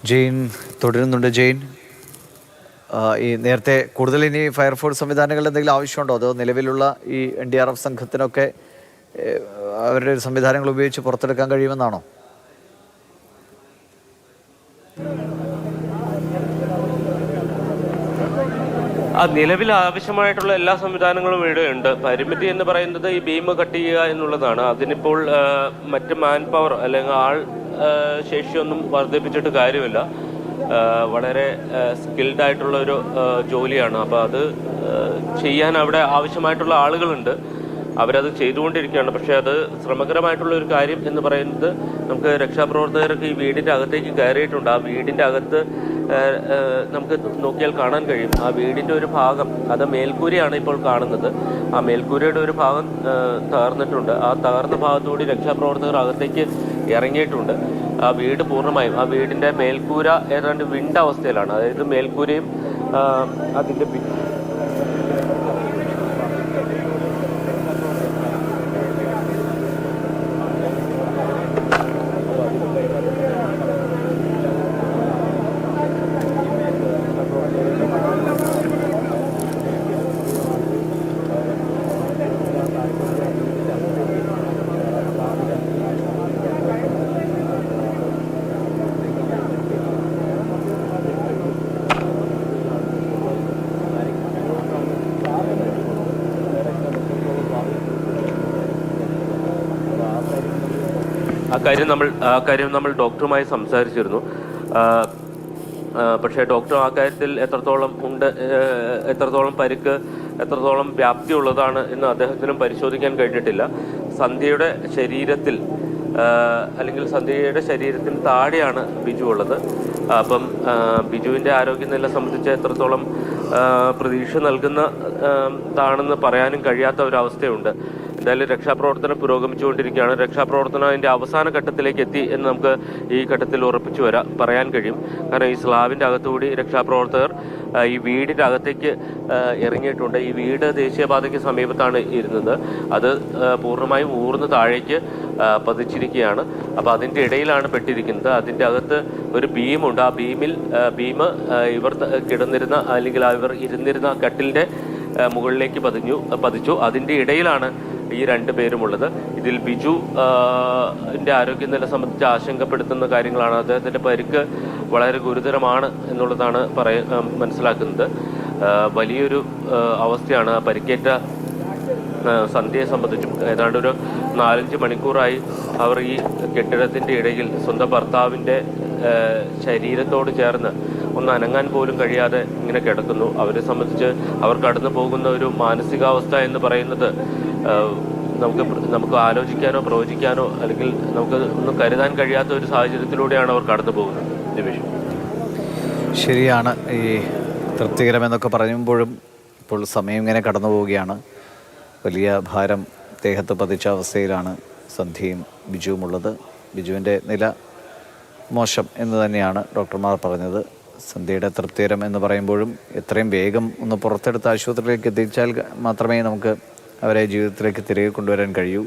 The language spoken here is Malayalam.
ജെയിൻ തുടരുന്നുണ്ട്. ജെയിൻ, ഈ നേരത്തെ കൂടുതൽ ഇനി ഫയർഫോഴ്സ് സംവിധാനങ്ങളുടെ എന്തെങ്കിലും ആവശ്യമുണ്ടോ, അതോ നിലവിലുള്ള ഈ NDRF സംഘത്തിനൊക്കെ അവരുടെ സംവിധാനങ്ങൾ ഉപയോഗിച്ച് പുറത്തെടുക്കാൻ കഴിയുമെന്നാണോ? നിലവിൽ ആവശ്യമായിട്ടുള്ള എല്ലാ സംവിധാനങ്ങളും ഇവിടെ ഉണ്ട്. പരിമിതി എന്ന് പറയുന്നത് ഈ ബീം കട്ട് ചെയ്യുക എന്നുള്ളതാണ്. അതിനിപ്പോൾ മറ്റ് മാൻ പവർ അല്ലെങ്കിൽ ആൾ ശേഷിയൊന്നും വർദ്ധിപ്പിച്ചിട്ട് കാര്യമില്ല. വളരെ സ്കിൽഡ് ആയിട്ടുള്ള ഒരു ജോലിയാണ്. അപ്പോൾ അത് ചെയ്യാൻ അവിടെ ആവശ്യമായിട്ടുള്ള ആളുകളുണ്ട്, അവരത് ചെയ്തുകൊണ്ടിരിക്കുകയാണ്. പക്ഷേ അത് ശ്രമകരമായിട്ടുള്ള ഒരു കാര്യം എന്ന് പറയുന്നത്, നമുക്ക് രക്ഷാപ്രവർത്തകർക്ക് ഈ വീടിൻ്റെ അകത്തേക്ക് കയറിയിട്ടുണ്ട്. ആ വീടിൻ്റെ അകത്ത് നമുക്ക് നോക്കിയാൽ കാണാൻ കഴിയും. ആ വീടിൻ്റെ ഒരു ഭാഗം, അത് മേൽക്കൂരയാണ് ഇപ്പോൾ കാണുന്നത്. ആ മേൽക്കൂരയുടെ ഒരു ഭാഗം തകർന്നിട്ടുണ്ട്. ആ തകർന്ന ഭാഗത്തുകൂടി രക്ഷാപ്രവർത്തകർ അകത്തേക്ക് ഇറങ്ങിയിട്ടുണ്ട്. ആ വീട് പൂർണ്ണമായും, ആ വീടിൻ്റെ മേൽക്കൂര ഏതാണ്ട് വിണ്ട അവസ്ഥയിലാണ്. അതായത് മേൽക്കൂരയും അതിൻ്റെ ആ കാര്യം നമ്മൾ ഡോക്ടറുമായി സംസാരിച്ചിരുന്നു. പക്ഷേ ഡോക്ടർ ആ കാര്യത്തിൽ എത്രത്തോളം പരിക്ക്, എത്രത്തോളം വ്യാപ്തി ഉള്ളതാണ് എന്ന് അദ്ദേഹത്തിനും പരിശോധിക്കാൻ കഴിഞ്ഞിട്ടില്ല. സന്ധ്യയുടെ ശരീരത്തിൽ അല്ലെങ്കിൽ സന്ധ്യയുടെ ശരീരത്തിന് താഴെയാണ് ബിജു ഉള്ളത്. അപ്പം ബിജുവിൻ്റെ ആരോഗ്യനില സംബന്ധിച്ച് എത്രത്തോളം പ്രതീക്ഷ നൽകുന്നതാണെന്ന് പറയാനും കഴിയാത്ത ഒരവസ്ഥയുണ്ട്. എന്തായാലും രക്ഷാപ്രവർത്തനം പുരോഗമിച്ചുകൊണ്ടിരിക്കുകയാണ്. രക്ഷാപ്രവർത്തനം അതിൻ്റെ അവസാന ഘട്ടത്തിലേക്ക് എത്തി എന്ന് നമുക്ക് ഈ ഘട്ടത്തിൽ ഉറപ്പിച്ചു പറയാൻ കഴിയും. കാരണം ഈ സ്ലാബിൻ്റെ അകത്തുകൂടി രക്ഷാപ്രവർത്തകർ ഈ വീടിൻ്റെ അകത്തേക്ക് ഇറങ്ങിയിട്ടുണ്ട്. ഈ വീട് ദേശീയപാതയ്ക്ക് സമീപത്താണ് ഇരുന്നത്. അത് പൂർണ്ണമായും ഊർന്ന് താഴേക്ക് പതിച്ചിരിക്കുകയാണ്. അപ്പോൾ അതിൻ്റെ ഇടയിലാണ് പെട്ടിരിക്കുന്നത്. അതിൻ്റെ അകത്ത് ഒരു ബീമുണ്ട്. ആ ബീം ഇവർ കിടന്നിരുന്ന അല്ലെങ്കിൽ ഇവർ ഇരുന്നിരുന്ന കട്ടിലിൻ്റെ മുകളിലേക്ക് പതിച്ചു. അതിൻ്റെ ഇടയിലാണ് ഈ രണ്ടു പേരുമുള്ളത്. ഇതിൽ ബിജു ആരോഗ്യനില സംബന്ധിച്ച് ആശങ്കപ്പെടുത്തുന്ന കാര്യങ്ങളാണ്. അദ്ദേഹത്തിൻ്റെ പരിക്ക് വളരെ ഗുരുതരമാണ് എന്നുള്ളതാണ് മനസ്സിലാക്കുന്നത്. വലിയൊരു അവസ്ഥയാണ് പരിക്കേറ്റ സന്ധ്യയെ സംബന്ധിച്ചും. ഏതാണ്ട് ഒരു 4-5 മണിക്കൂറായി അവർ ഈ കെട്ടിടത്തിൻ്റെ ഇടയിൽ സ്വന്തം ഭർത്താവിൻ്റെ ശരീരത്തോട് ചേർന്ന് ഒന്ന് അനങ്ങാൻ പോലും കഴിയാതെ ഇങ്ങനെ കിടക്കുന്നു. അവരെ സംബന്ധിച്ച് അവർ കടന്നു പോകുന്ന ഒരു മാനസികാവസ്ഥ എന്ന് പറയുന്നത് നമുക്ക് ആലോചിക്കാനോ പ്രവചിക്കാനോ അല്ലെങ്കിൽ നമുക്ക് ഒന്നും കരുതാൻ കഴിയാത്ത ഒരു സാഹചര്യത്തിലൂടെയാണ് അവർ കടന്നു പോകുന്നത്. നിമിഷം ശരിയാണ്. ഈ തൃപ്തികരമെന്നൊക്കെ പറയുമ്പോഴും ഇപ്പോൾ സമയം ഇങ്ങനെ കടന്നു പോവുകയാണ്. വലിയ ഭാരം ദേഹത്ത് പതിച്ച അവസ്ഥയിലാണ് സന്ധ്യയും ബിജുവുമുള്ളത്. ബിജുവിൻ്റെ നില മോശം എന്ന് തന്നെയാണ് ഡോക്ടർമാർ പറഞ്ഞത്. സന്ധ്യയുടെ തൃപ്തികരം എന്ന് പറയുമ്പോഴും എത്രയും വേഗം ഒന്ന് പുറത്തെടുത്ത് ആശുപത്രിയിലേക്ക് എത്തിച്ചാൽ മാത്രമേ നമുക്ക് അവരെ ജീവിതത്തിലേക്ക് തിരികെ കൊണ്ടുവരാൻ കഴിയൂ.